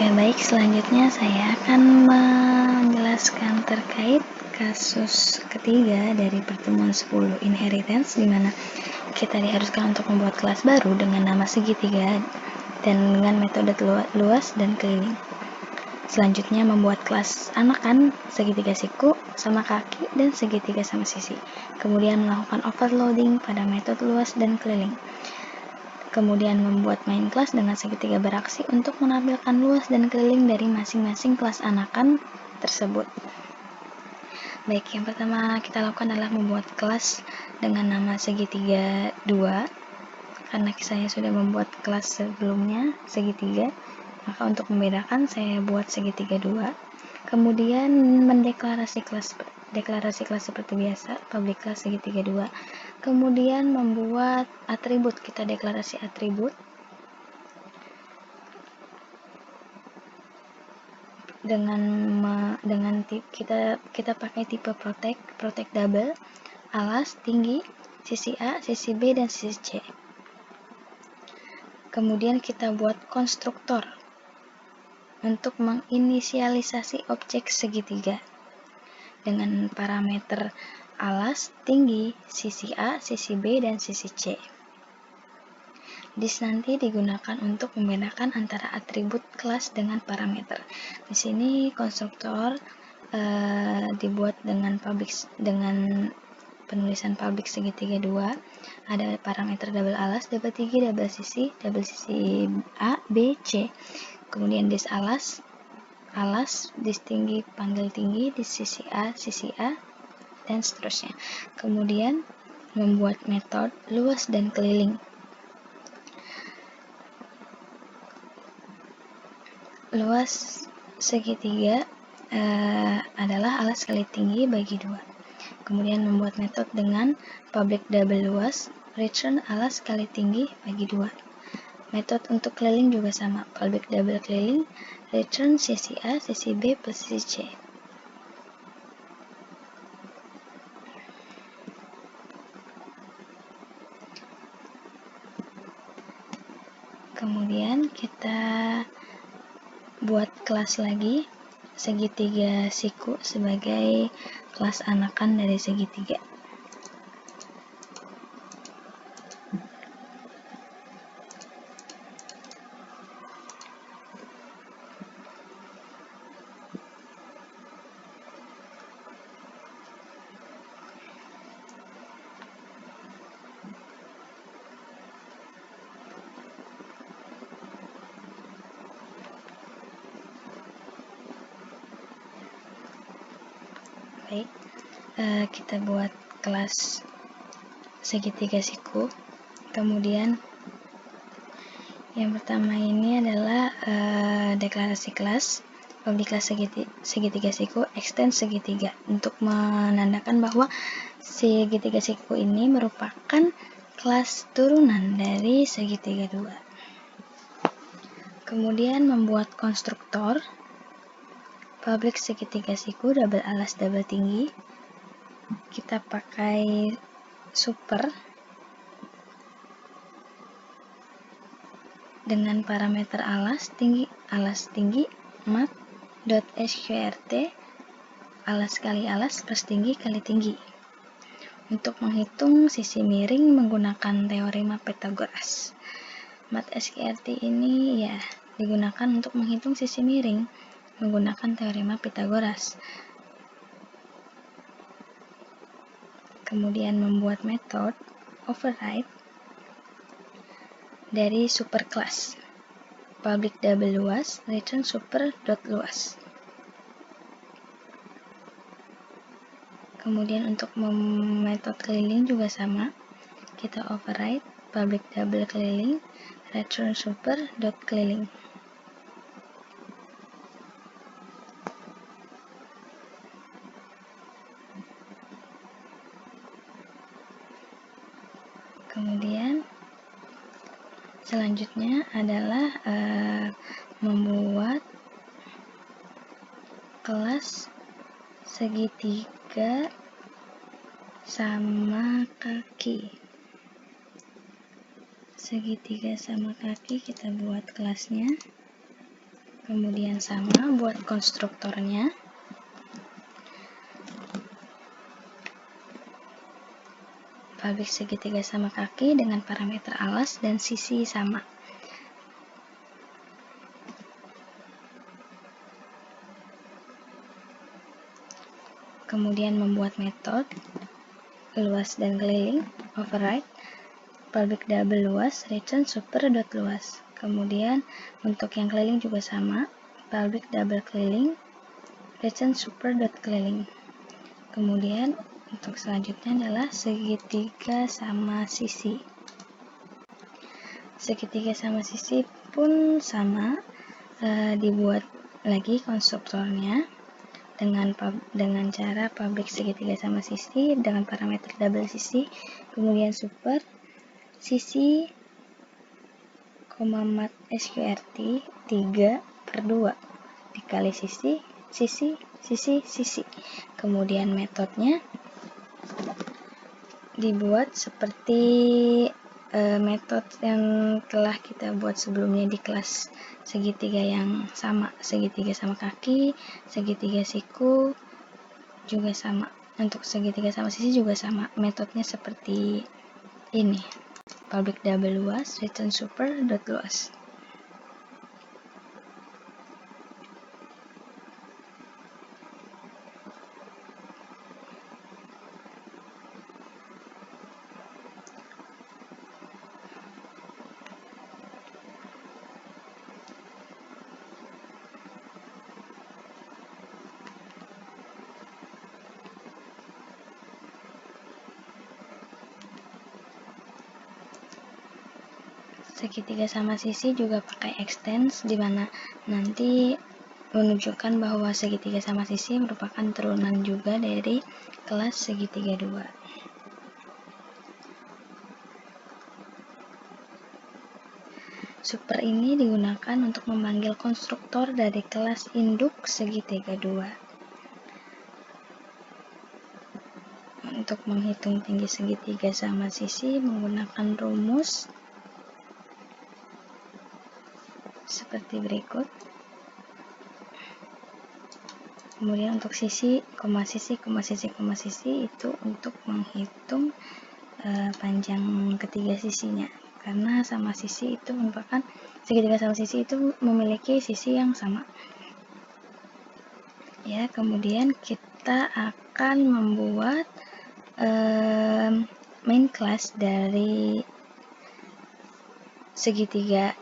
Oke, baik. Selanjutnya saya akan menjelaskan terkait kasus ketiga dari pertemuan 10 inheritance, di mana kita diharuskan untuk membuat kelas baru dengan nama segitiga dan dengan metode luas dan keliling. Selanjutnya membuat kelas anakan segitiga siku sama kaki dan segitiga sama sisi. Kemudian melakukan overloading pada metode luas dan keliling. Kemudian membuat main kelas dengan segitiga beraksi untuk menampilkan luas dan keliling dari masing-masing kelas anakan tersebut. Baik, yang pertama kita lakukan adalah membuat kelas dengan nama segitiga 2. Karena saya sudah membuat kelas sebelumnya segitiga, maka untuk membedakan saya buat segitiga 2. Kemudian deklarasi kelas seperti biasa, public class segitiga 2. Kemudian membuat atribut, kita deklarasi atribut dengan kita pakai tipe protect double, alas, tinggi, sisi A, sisi B, dan sisi C. Kemudian kita buat konstruktor untuk menginisialisasi objek segitiga dengan parameter alas, tinggi, sisi A, sisi B, dan sisi C. This nanti digunakan untuk membedakan antara atribut kelas dengan parameter. Di sini konstruktor dibuat dengan penulisan public segitiga 2. Ada parameter double alas, double tinggi, double sisi A, B, C. Kemudian dis alas, dis tinggi, panggil tinggi, dis sisi A, dan seterusnya. Kemudian membuat metode luas dan keliling. Luas segitiga adalah alas kali tinggi bagi 2. Kemudian membuat metode dengan public double luas, return alas kali tinggi bagi 2. Metode untuk keliling juga sama, public double keliling, return sisi A, sisi B, plus sisi C. Kemudian kita buat kelas lagi segitiga siku sebagai kelas anakan dari segitiga. Baik, kita buat kelas segitiga siku. Kemudian yang pertama ini adalah deklarasi kelas public class segitiga siku extend segitiga untuk menandakan bahwa segitiga siku ini merupakan kelas turunan dari segitiga 2. Kemudian membuat konstruktor public segitiga siku double alas double tinggi, kita pakai super dengan parameter alas tinggi mat.sqrt alas kali alas plus tinggi kali tinggi untuk menghitung sisi miring menggunakan teorema Pythagoras. Mat.sqrt ini ya digunakan untuk menghitung sisi miring menggunakan teorema Pythagoras. Kemudian membuat metode override dari superclass public double luas return super dot luas. Kemudian untuk metode keliling juga sama, kita override public double keliling return super dot keliling. Kemudian selanjutnya adalah membuat kelas segitiga sama kaki. Segitiga sama kaki kita buat kelasnya. Kemudian sama buat konstruktornya. Public segitiga sama kaki dengan parameter alas dan sisi sama. Kemudian membuat metode luas dan keliling, override, public double luas, return super dot luas. Kemudian untuk yang keliling juga sama, public double keliling, return super dot keliling. Kemudian untuk selanjutnya adalah segitiga sama sisi. Segitiga sama sisi pun sama, dibuat lagi konstruktornya dengan cara public segitiga sama sisi dengan parameter double sisi, kemudian super sisi, mat sqrt 3/2 dikali sisi, sisi. Kemudian metodenya dibuat seperti metode yang telah kita buat sebelumnya di kelas segitiga yang sama, segitiga sama kaki, segitiga siku juga sama. Untuk segitiga sama sisi juga sama, metodenya seperti ini, public double luas, return super dot luas. Segitiga sama sisi juga pakai extends, di mana nanti menunjukkan bahwa segitiga sama sisi merupakan turunan juga dari kelas segitiga 2. Super ini digunakan untuk memanggil konstruktor dari kelas induk segitiga 2. Untuk menghitung tinggi segitiga sama sisi menggunakan rumus seperti berikut. Kemudian untuk sisi, sisi itu untuk menghitung panjang ketiga sisinya, karena sama sisi itu merupakan segitiga sama sisi itu memiliki sisi yang sama. Ya, kemudian kita akan membuat main class dari segitiga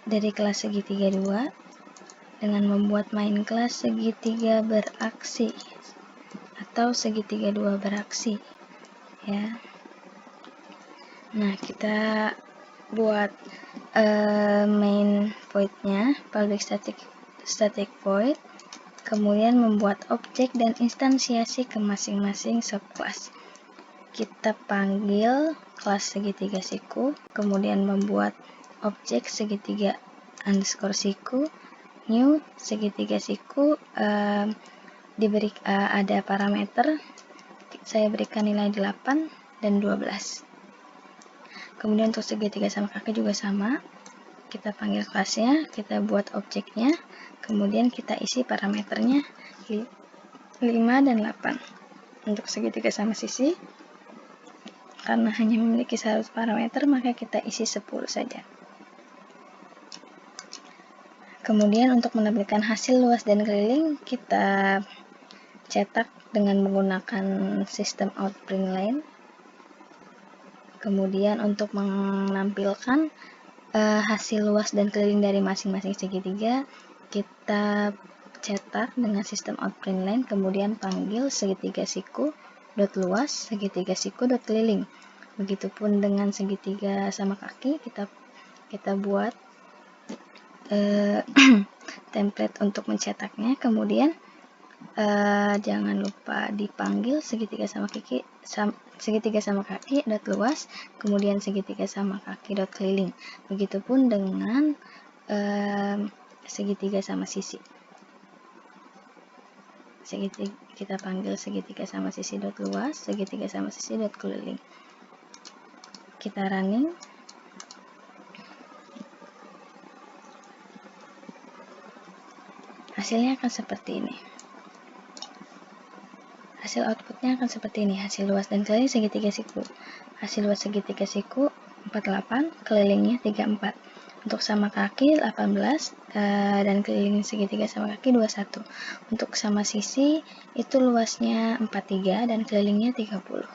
dari kelas segitiga 2 dengan membuat main class segitiga beraksi atau segitiga 2 beraksi, ya. Nah, kita buat main void-nya, public static void, kemudian membuat objek dan instansiasi ke masing-masing subclass. Kita panggil kelas segitiga siku, kemudian membuat objek segitiga underscore siku, new segitiga siku, ada parameter, saya berikan nilai 8 dan 12. Kemudian untuk segitiga sama kaki juga sama, kita panggil kelasnya, kita buat objeknya, kemudian kita isi parameternya 5 dan 8. Untuk segitiga sama sisi, karena hanya memiliki satu parameter, maka kita isi 10 saja. Kemudian untuk menampilkan hasil luas dan keliling, kita cetak dengan menggunakan sistem outPrintln. Kemudian untuk menampilkan hasil luas dan keliling dari masing-masing segitiga, kita cetak dengan sistem outPrintln, kemudian panggil segitiga siku dot luas, segitiga siku dot keliling. Begitupun dengan segitiga sama kaki, kita buat template untuk mencetaknya. Kemudian jangan lupa dipanggil segitiga sama kaki dot luas, kemudian segitiga sama kaki dot keliling. Begitupun dengan segitiga sama sisi. Kita panggil segitiga sama sisi dot luas, segitiga sama sisi dot keliling. Kita running. hasilnya akan seperti ini. Hasil outputnya akan seperti ini. Hasil luas dan keliling segitiga siku. Hasil luas segitiga siku 48, kelilingnya 34. Untuk sama kaki 18 dan keliling segitiga sama kaki 21. Untuk sama sisi itu luasnya 43 dan kelilingnya 30.